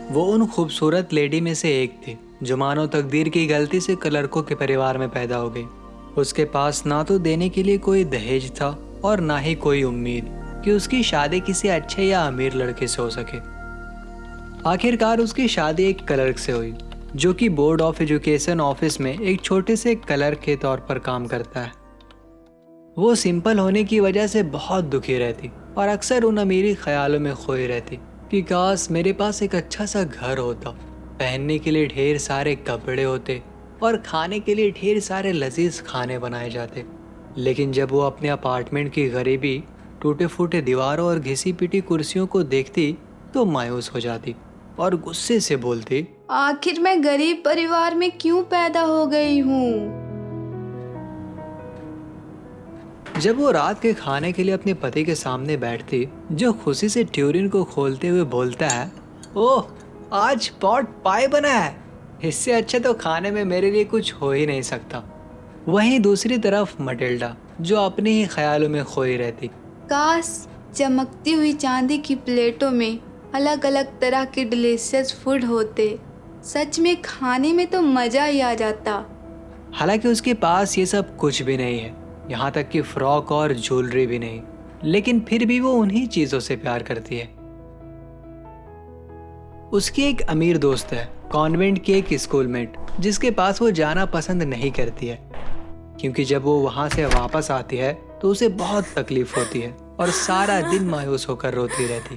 वो उन खूबसूरत लेडी में से एक थी जो मानो तकदीर की गलती से क्लर्कों के परिवार में पैदा हो गई। उसके पास ना तो देने के लिए कोई दहेज था और ना ही कोई उम्मीद कि उसकी शादी किसी अच्छे या अमीर लड़के से हो सके। आखिरकार उसकी शादी एक क्लर्क से हुई जो कि बोर्ड ऑफ एजुकेशन ऑफिस में एक छोटे से क्लर्क के तौर पर काम करता है। वो सिंपल होने की वजह से बहुत दुखी रहती और अक्सर उन अमीरी ख्यालों में खोई रहती कि काश मेरे पास एक अच्छा सा घर होता, पहनने के लिए ढेर सारे कपड़े होते और खाने के लिए ढेर सारे लजीज खाने बनाए जाते। लेकिन जब वो अपने अपार्टमेंट की गरीबी, टूटे फूटे दीवारों और घिसी पिटी कुर्सियों को देखती तो मायूस हो जाती और गुस्से से बोलती, आखिर मैं गरीब परिवार में क्यों पैदा हो गई हूँ। जब वो रात के खाने के लिए अपने पति के सामने बैठती जो खुशी से ट्यूरिन को खोलते हुए बोलता है, ओह आज पॉट पाई बना है, इससे अच्छा तो खाने में मेरे लिए कुछ हो ही नहीं सकता। वहीं दूसरी तरफ मटिल्डा जो अपने ही ख्यालों में खोई रहती। काश चमकती हुई चांदी की प्लेटों में अलग अलग तरह के डिलीशियस फूड होते, सच में खाने में तो मज़ा ही आ जाता। हालांकि उसके पास ये सब कुछ भी नहीं है, यहाँ तक कि फ्रॉक और ज्वेलरी भी नहीं, लेकिन फिर भी वो उन्हीं चीजों से प्यार करती है। उसकी एक अमीर दोस्त है, कॉन्वेंट की एक स्कूलमेट, जिसके पास वो जाना पसंद नहीं करती है क्योंकि जब वो वहां से वापस आती है तो उसे बहुत तकलीफ होती है और सारा दिन मायूस होकर रोती रहती।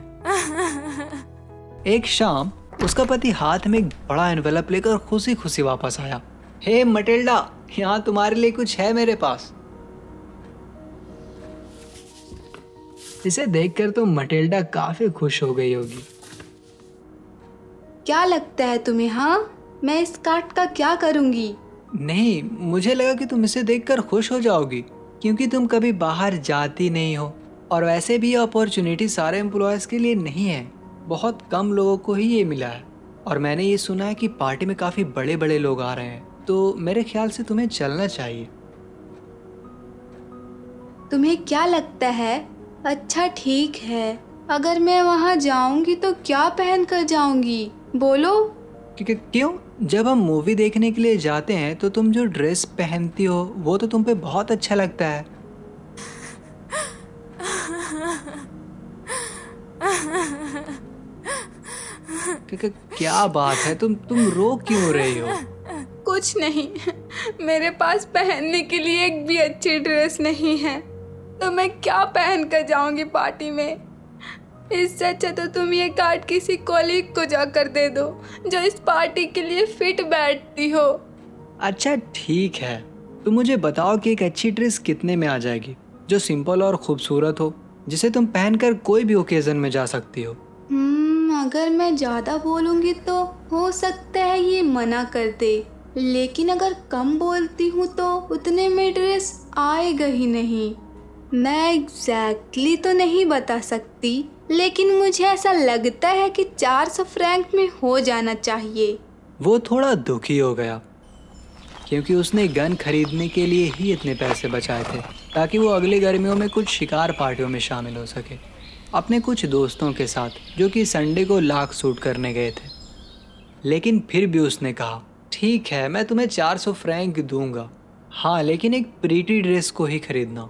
एक शाम उसका पति हाथ में एक बड़ा एनवेलप लेकर खुशी खुशी वापस आया। हे मटिल्डा, यहाँ तुम्हारे लिए कुछ है मेरे पास। इसे देखकर तो मटिल्डा काफी खुश हो गई होगी। क्या लगता है तुम्हें? हाँ, मैं इस कार्ड का क्या करूँगी? नहीं, मुझे लगा कि तुम इसे देखकर खुश हो जाओगी क्योंकि तुम कभी बाहर जाती नहीं हो और वैसे भी ये अपॉर्चुनिटी सारे एम्प्लॉयज के लिए नहीं है, बहुत कम लोगों को ही ये मिला है। और मैंने ये सुना है कि पार्टी में काफी बड़े बड़े लोग आ रहे हैं, तो मेरे ख्याल से तुम्हें चलना चाहिए। तुम्हें क्या लगता है? अच्छा ठीक है, अगर मैं वहाँ जाऊँगी तो क्या पहन कर जाऊँगी, बोलो? क्यों? जब हम मूवी देखने के लिए जाते हैं तो तुम जो ड्रेस पहनती हो वो तो तुम पे बहुत अच्छा लगता है। क्या बात है, तुम रो क्यों रही हो? कुछ नहीं, मेरे पास पहनने के लिए एक भी अच्छी ड्रेस नहीं है, तो मैं क्या पहन कर जाऊंगी पार्टी में। इससे अच्छा तो तुम ये कार्ड किसी कॉलीग को जाकर दे दो जो इस पार्टी के लिए फिट बैठती हो। अच्छा ठीक है, तुम मुझे बताओ कि एक अच्छी ड्रेस कितने में आ जाएगी जो सिंपल और खूबसूरत हो, जिसे तुम पहनकर कोई भी ओकेजन में जा सकती हो। अगर मैं ज़्यादा बोलूँगी तो हो सकता है ये मना कर दे, लेकिन अगर कम बोलती हूँ तो उतने में ड्रेस आएगा ही नहीं। मैं एग्जैक्टली तो नहीं बता सकती, लेकिन मुझे ऐसा लगता है कि 400 फ्रैंक में हो जाना चाहिए। वो थोड़ा दुखी हो गया क्योंकि उसने गन खरीदने के लिए ही इतने पैसे बचाए थे ताकि वो अगली गर्मियों में कुछ शिकार पार्टियों में शामिल हो सके अपने कुछ दोस्तों के साथ जो कि संडे को लाख शूट करने गए थे। लेकिन फिर भी उसने कहा, ठीक है मैं तुम्हें 400 फ्रैंक दूंगा, हाँ लेकिन एक प्रीटी ड्रेस को ही खरीदना।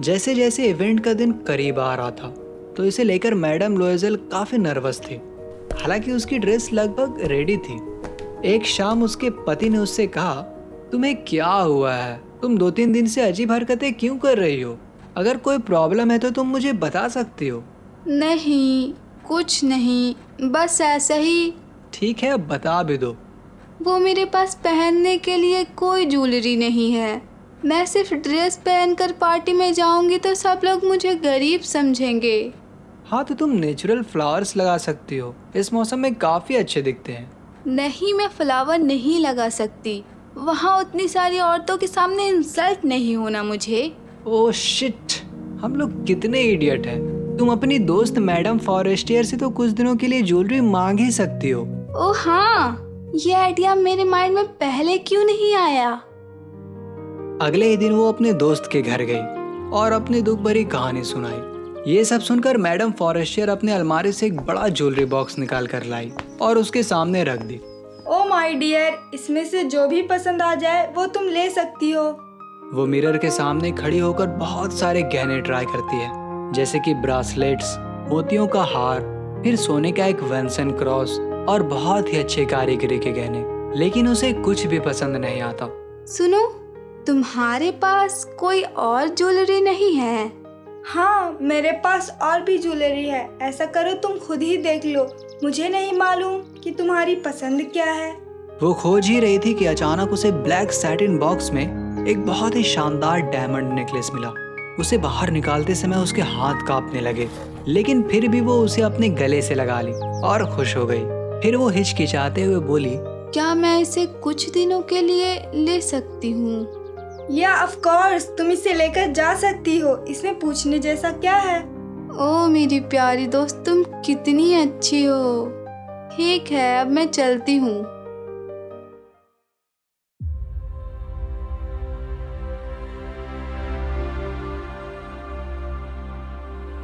जैसे जैसे इवेंट का दिन करीब आ रहा था तो इसे लेकर मैडम लोएजेल काफी नर्वस थी। हालांकि उसकी ड्रेस लगभग रेडी थी। एक शाम उसके पति ने उससे कहा, तुम्हें क्या हुआ है, तुम 2-3 दिन से अजीब हरकतें क्यों कर रही हो? अगर कोई प्रॉब्लम है तो तुम मुझे बता सकती हो। नहीं, कुछ नहीं, बस ऐसा ही। ठीक है, बता भी दो। वो मेरे पास पहनने के लिए कोई ज्वेलरी नहीं है। मैं सिर्फ ड्रेस पहनकर पार्टी में जाऊंगी तो सब लोग मुझे गरीब समझेंगे। हाँ तो तुम नेचुरल फ्लावर्स लगा सकती हो, इस मौसम में काफी अच्छे दिखते हैं। नहीं, मैं फ्लावर नहीं लगा सकती, वहाँ उतनी सारी औरतों के सामने इंसल्ट नहीं होना मुझे। ओह शिट, हम लोग कितने इडियट हैं। तुम अपनी दोस्त मैडम फॉरेस्टियर से तो कुछ दिनों के लिए ज्वेलरी मांग ही सकती हो। ओह हाँ, ये आइडिया मेरे माइंड में पहले क्यों नहीं आया। अगले ही दिन वो अपने दोस्त के घर गई और अपनी दुख भरी कहानी सुनाई। ये सब सुनकर मैडम फॉरेस्टियर अपने अलमारी से एक बड़ा ज्वेलरी बॉक्स निकाल कर लाई और उसके सामने रख दी। ओ माय डियर, इसमें से जो भी पसंद आ जाए वो तुम ले सकती हो। वो मिरर के सामने खड़ी होकर बहुत सारे गहने ट्राई करती है, जैसे कि ब्रासलेट्स, मोतियों का हार, फिर सोने का एक वेंसन क्रॉस और बहुत ही अच्छे कारीगरी के गहने, लेकिन उसे कुछ भी पसंद नहीं आता। सुनो, तुम्हारे पास कोई और ज्वेलरी नहीं है? हाँ, मेरे पास और भी ज्वेलरी है। ऐसा करो तुम खुद ही देख लो, मुझे नहीं मालूम कि तुम्हारी पसंद क्या है। वो खोज ही रही थी कि अचानक उसे ब्लैक सैटिन बॉक्स में एक बहुत ही शानदार डायमंड नेकलेस मिला। उसे बाहर निकालते समय उसके हाथ कांपने लगे, लेकिन फिर भी वो उसे अपने गले से लगा ली और खुश हो गई। फिर वो हिचकिचाते हुए बोली, क्या मैं इसे कुछ दिनों के लिए ले सकती हूँ? या ऑफ कोर्स, तुम इसे लेकर जा सकती हो। इसमें पूछने जैसा क्या है? ओ मेरी प्यारी दोस्त, तुम कितनी अच्छी हो। ठीक है, अब मैं चलती हूँ।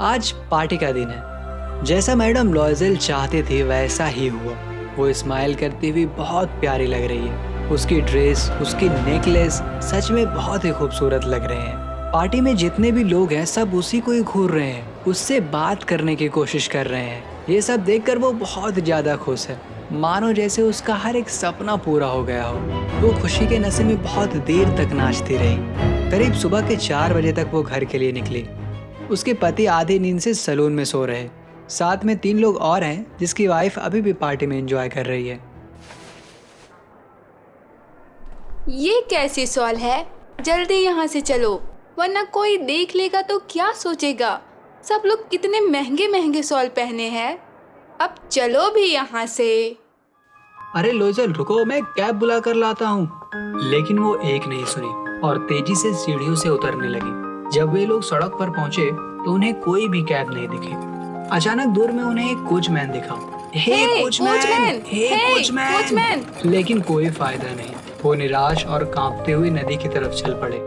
आज पार्टी का दिन है। जैसा मैडम लॉयजेल चाहते थे वैसा ही हुआ। वो स्माइल करती हुई बहुत प्यारी लग रही है। उसकी ड्रेस, उसकी नेकलेस सच में बहुत ही खूबसूरत लग रहे हैं। पार्टी में जितने भी लोग हैं सब उसी को ही घूर रहे हैं, उससे बात करने की कोशिश कर रहे हैं। ये सब देखकर वो बहुत ज्यादा खुश है, मानो जैसे उसका हर एक सपना पूरा हो गया हो। वो खुशी के नशे में बहुत देर तक नाचती रही। करीब सुबह के 4 बजे तक वो घर के लिए निकली। उसके पति आधी नींद से सलून में सो रहे। साथ में 3 लोग और हैं जिसकी वाइफ अभी भी पार्टी में एंजॉय कर रही है। ये कैसी सवाल है? जल्दी यहाँ से चलो, वरना कोई देख लेगा तो क्या सोचेगा। सब लोग कितने महंगे महंगे सॉल पहने हैं। अब चलो भी यहाँ से। अरे लोजल रुको, मैं कैब बुला कर लाता हूँ। लेकिन वो एक नहीं सुनी और तेजी से सीढ़ियों से उतरने लगी। जब वे लोग सड़क पर पहुंचे तो उन्हें कोई भी कैब नहीं दिखी। अचानक दूर में उन्हें एक कोचमैन दिखा। हे कोचमैन! लेकिन कोई फायदा नहीं। वो निराश और कांपते हुए नदी की तरफ चल पड़े।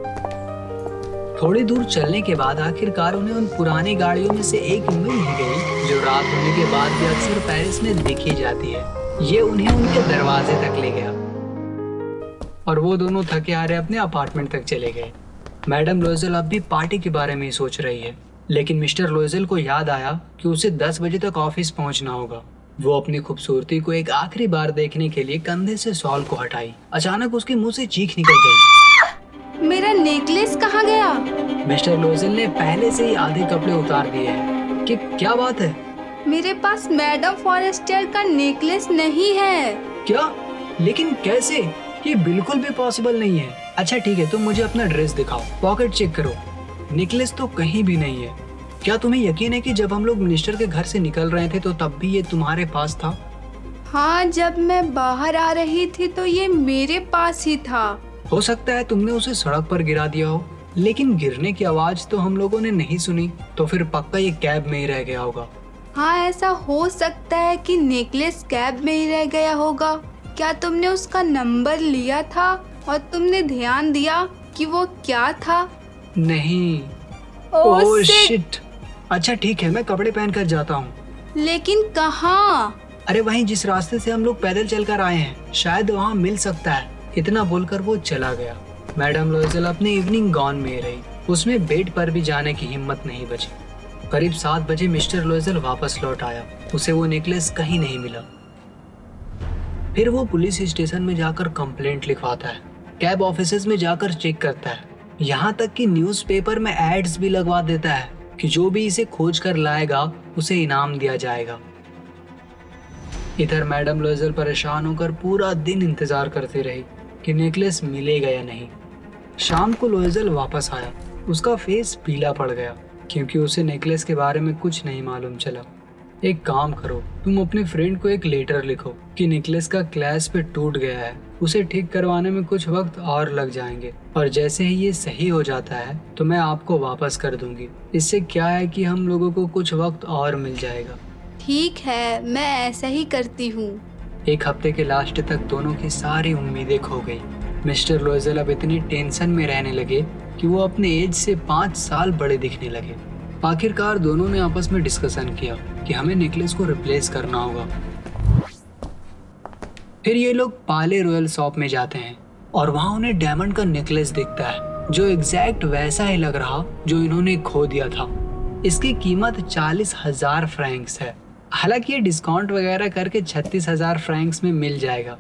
थोड़ी दूर चलने के बाद आखिरकार उन्हें उन पुरानी गाड़ियों में से एक मिल ही गई जो रात होने के बाद भी अक्सर पेरिस में दिखी जाती है। ये उन्हें उनके दरवाजे तक ले गया और वो दोनों थके हारे अपने अपार्टमेंट तक चले गए। मैडम लोजेल अब भी पार्टी के बारे में ही सोच रही है, लेकिन मिस्टर लोजेल को याद आया कि उसे 10 बजे तक ऑफिस पहुंचना होगा। वो अपनी खूबसूरती को एक आखिरी बार देखने के लिए कंधे से शॉल को हटाई। अचानक उसके मुंह से चीख निकल गई। मेरा नेकलेस कहाँ गया? मिस्टर लोजेल ने पहले से ही आधे कपड़े उतार दिए हैं। कि क्या बात है? मेरे पास मैडम फॉरेस्टियर का नेकलेस नहीं है। क्या? लेकिन कैसे? ये बिल्कुल भी पॉसिबल नहीं है। अच्छा ठीक है, तुम मुझे अपना ड्रेस दिखाओ, पॉकेट चेक करो। नेकलेस तो कहीं भी नहीं है। क्या तुम्हें यकीन है कि जब हम लोग मिनिस्टर के घर से निकल रहे थे तो तब भी ये तुम्हारे पास था? हाँ, जब मैं बाहर आ रही थी तो ये मेरे पास ही था। हो सकता है तुमने उसे सड़क पर गिरा दिया हो, लेकिन गिरने की आवाज तो हम लोगों ने नहीं सुनी, तो फिर पक्का ये कैब में ही रह गया होगा। हाँ, ऐसा हो सकता है कि नेकलेस कैब में ही रह गया होगा। क्या तुमने उसका नंबर लिया था और तुमने ध्यान दिया कि वो क्या था? नहीं। Oh shit. अच्छा ठीक है, मैं कपड़े पहन कर जाता हूँ। लेकिन कहाँ? अरे वहीं जिस रास्ते से हम लोग पैदल चलकर आए हैं, शायद वहाँ मिल सकता है। इतना बोलकर वो चला गया। मैडम लोजेल अपनी इवनिंग गॉन में रही। उसमें बेड पर भी जाने की हिम्मत नहीं बची। करीब 7 बजे मिस्टर लोजेल वापस लौट आया। उसे वो नेकलेस कहीं नहीं मिला। फिर वो पुलिस स्टेशन में जाकर कंप्लेंट लिखवाता है, कैब ऑफिसेज में जाकर चेक करता है, यहाँ तक कि न्यूज़पेपर में एड्स भी लगवा देता है कि जो भी इसे खोज कर लाएगा उसे इनाम दिया जाएगा। इधर मैडम लोजेल परेशान होकर पूरा दिन इंतजार करती रही कि नेकलेस मिलेगा या नहीं। शाम को लोजेल वापस आया। उसका फेस पीला पड़ गया क्योंकि उसे नेकलेस के बारे में कुछ नहीं मालूम चला। एक काम करो, तुम अपने फ्रेंड को एक लेटर लिखो कि नेकलेस का क्लैश पे टूट गया है, उसे ठीक करवाने में कुछ वक्त और लग जाएंगे और जैसे ही ये सही हो जाता है तो मैं आपको वापस कर दूंगी। इससे क्या है कि हम लोगों को कुछ वक्त और मिल जाएगा। ठीक है, मैं ऐसा ही करती हूँ। 1 हफ्ते के लास्ट तक दोनों की सारी उम्मीदें खो गई। मिस्टर लोजेल अब इतनी टेंशन में रहने लगे कि वो अपने एज से 5 साल बड़े दिखने लगे। आखिरकार दोनों ने आपस में डिस्कशन किया कि हमें नेकलेस को रिप्लेस करना होगा। फिर ये लोग पाले रॉयल शॉप में जाते हैं और वहाँ उन्हें डायमंड का नेकलेस दिखता है जो एग्जैक्ट वैसा ही लग रहा जो इन्होंने खो दिया था। इसकी कीमत 40,000 फ्रैंक्स है। हालांकि ये डिस्काउंट वगैरह करके 36,000 फ्रैंक्स में मिल जाएगा।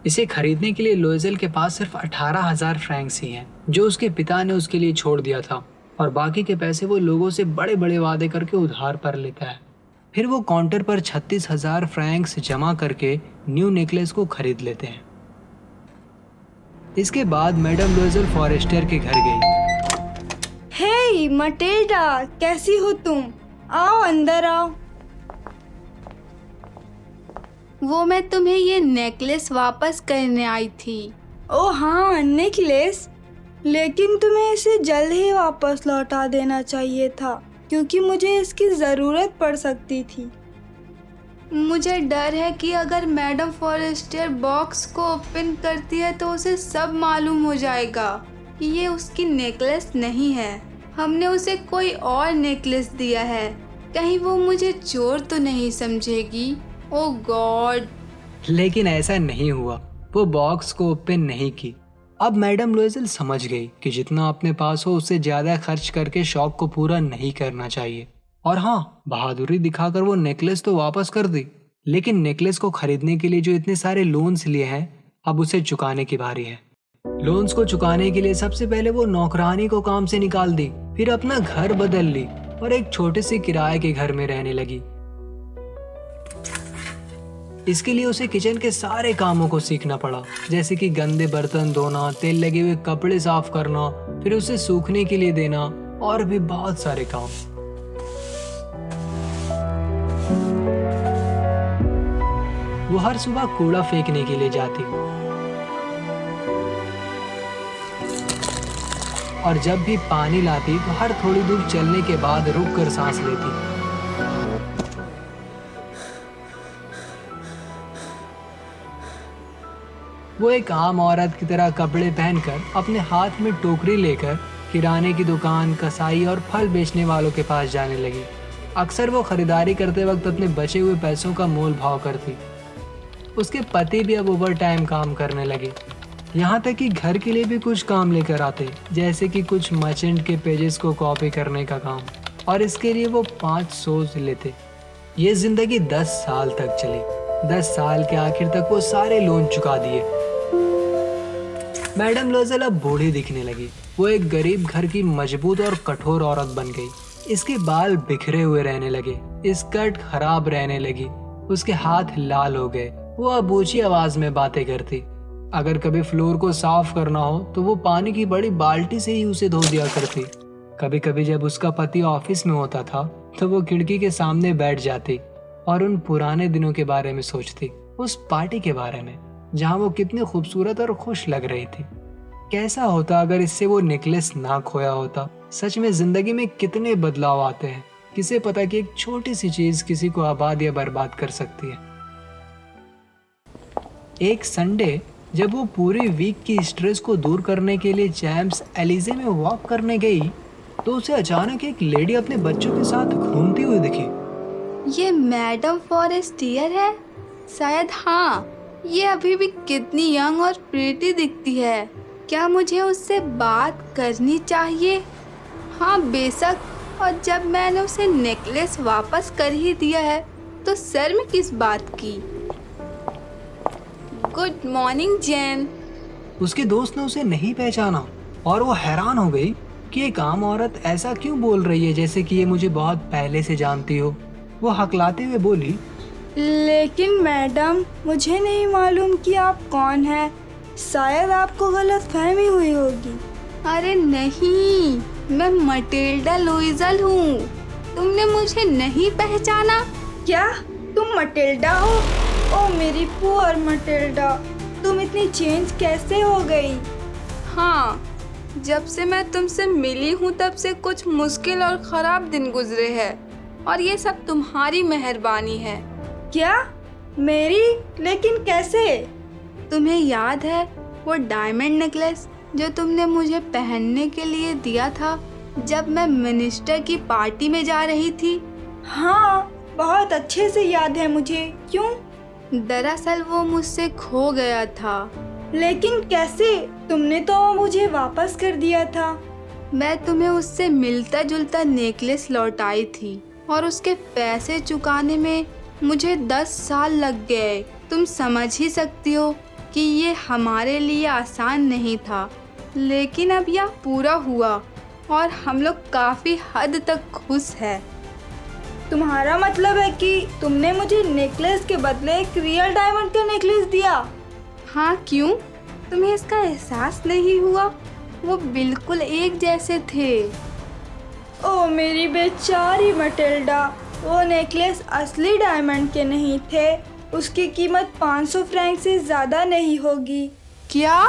इसे खरीदने के लिए लोएजल के पास सिर्फ 18,000 फ्रैंक्स ही हैं, जो उसके पिता ने उसके लिए छोड़ दिया था, और बाकी के पैसे वो लोगों से बड़े बड़े वादे करके उधार पर लेता है। फिर वो काउंटर पर 36,000 फ्रैंक्स जमा करके न्यू नेकलेस को खरीद लेते हैं। इसके बाद मैडम लोएजल फॉरेस्टर के घर गई। हे मटिल्डा, कैसी हो तुम? आओ अंदर आओ। वो मैं तुम्हें ये नेकलेस वापस करने आई थी। ओ हाँ, नेकलेस। लेकिन तुम्हें इसे जल्द ही वापस लौटा देना चाहिए था, क्योंकि मुझे इसकी ज़रूरत पड़ सकती थी। मुझे डर है कि अगर मैडम फॉरेस्टर बॉक्स को ओपन करती है तो उसे सब मालूम हो जाएगा कि ये उसकी नेकलेस नहीं है। हमने उसे कोई और नेकलेस दिया है। कहीं वो मुझे चोर तो नहीं समझेगी। ओह गॉड। लेकिन ऐसा नहीं हुआ। वो बॉक्स को ओपन नहीं की। अब मैडम लोएजल समझ गई कि जितना अपने पास हो उससे ज्यादा खर्च करके शौक को पूरा नहीं करना चाहिए। और हाँ, बहादुरी दिखाकर वो नेकलेस तो वापस कर दी, लेकिन नेकलेस को खरीदने के लिए जो इतने सारे लोन्स लिए हैं, अब उसे चुकाने की बारी है। लोन्स को चुकाने के लिए सबसे पहले वो नौकरानी को काम से निकाल दी, फिर अपना घर बदल ली और एक छोटे से किराए के घर में रहने लगी। इसके लिए उसे किचन के सारे कामों को सीखना पड़ा, जैसे कि गंदे बर्तन धोना, तेल लगे हुए कपड़े साफ करना, फिर उसे सूखने के लिए देना और भी बहुत सारे काम। वो हर सुबह कूड़ा फेंकने के लिए जाती और जब भी पानी लाती तो हर थोड़ी दूर चलने के बाद रुक कर सांस लेती। वो एक आम औरत की तरह कपड़े पहनकर अपने हाथ में टोकरी लेकर किराने की दुकान, कसाई और फल बेचने वालों के पास जाने लगी। अक्सर वो खरीदारी करते वक्त अपने बचे हुए पैसों का मोल भाव करती। उसके पति भी अब ओवर टाइम काम करने लगे, यहाँ तक कि घर के लिए भी कुछ काम लेकर आते, जैसे कि कुछ मर्चेंट के पेजेस को कॉपी करने का काम, और इसके लिए वो 500 लेते। ये जिंदगी 10 साल तक चली। 10 साल के आखिर तक वो सारे लोन चुका दिए। मैडम लोएजल अब बूढ़ी दिखने लगी। वो एक गरीब घर की मजबूत और कठोर औरत बन गई। इसके बाल बिखरे हुए रहने लगे, स्कर्ट खराब रहने लगी, उसके हाथ लाल हो गए। वो अब ऊंची आवाज में बातें करती। अगर कभी फ्लोर को साफ करना हो तो वो पानी की बड़ी बाल्टी से ही उसे धो दिया करती। कभी कभी जब उसका पति ऑफिस में होता था तो वो खिड़की के सामने बैठ जाती और उन पुराने दिनों के बारे में सोचती, उस पार्टी के बारे में जहाँ वो कितनी खूबसूरत और खुश लग रही थी। कैसा होता अगर इससे वो नेकलेस ना खोया होता। सच में जिंदगी में कितने बदलाव आते हैं, किसे पता कि एक छोटी सी चीज किसी को आबाद या बर्बाद कर सकती है। एक संडे जब वो पूरे वीक की स्ट्रेस को दूर करने के लिए चैम्प्स एलिजे में वॉक करने गई तो उसे अचानक एक लेडी अपने बच्चों के साथ घूमती हुई दिखी। ये मैडम फॉरेस्टियर है शायद। हाँ, ये अभी भी कितनी यंग और प्रीटी दिखती है। क्या मुझे उससे बात करनी चाहिए? हाँ बेशक। और जब मैंने उसे नेकलेस वापस कर ही दिया है तो शर्म किस बात की। गुड मॉर्निंग जेन। उसके दोस्त ने उसे नहीं पहचाना और वो हैरान हो गई कि एक आम औरत ऐसा क्यों बोल रही है जैसे कि ये मुझे बहुत पहले से जानती हो। वो हकलाते हुए बोली, लेकिन मैडम, मुझे नहीं मालूम कि आप कौन हैं। शायद आपको गलतफहमी हुई होगी। अरे नहीं, मैं मटिल्डा लोएजल हूँ। तुमने मुझे नहीं पहचाना? क्या तुम मटिल्डा हो? ओ मेरी पुअर मटिल्डा, तुम इतनी चेंज कैसे हो गई? हाँ, जब से मैं तुमसे मिली हूँ तब से कुछ मुश्किल और ख़राब दिन गुजरे हैं, और ये सब तुम्हारी मेहरबानी है। क्या मेरी? लेकिन कैसे? तुम्हें याद है वो डायमंड नेकलेस जो तुमने मुझे पहनने के लिए दिया था? जब मैं मिनिस्टर की पार्टी में जा रही थी। हाँ, बहुत अच्छे से याद है मुझे। क्यों? दरअसल वो मुझसे खो गया था। लेकिन कैसे? तुमने तो मुझे वापस कर दिया था। मैं तुम्हें उससे मिलता जुलता नेकलेस लौटाई थी और उसके पैसे चुकाने में मुझे 10 साल लग गए। तुम समझ ही सकती हो कि ये हमारे लिए आसान नहीं था, लेकिन अब यह पूरा हुआ और हम लोग काफ़ी हद तक खुश हैं। तुम्हारा मतलब है कि तुमने मुझे नेकलेस के बदले एक रियल डायमंड का नेकलेस दिया? हाँ, क्यों? तुम्हें इसका एहसास नहीं हुआ? वो बिल्कुल एक जैसे थे। ओ मेरी बेचारी मटिल्डा, वो नेकलेस असली डायमंड के नहीं थे। उसकी कीमत 500 फ्रैंक से ज़्यादा नहीं होगी। क्या?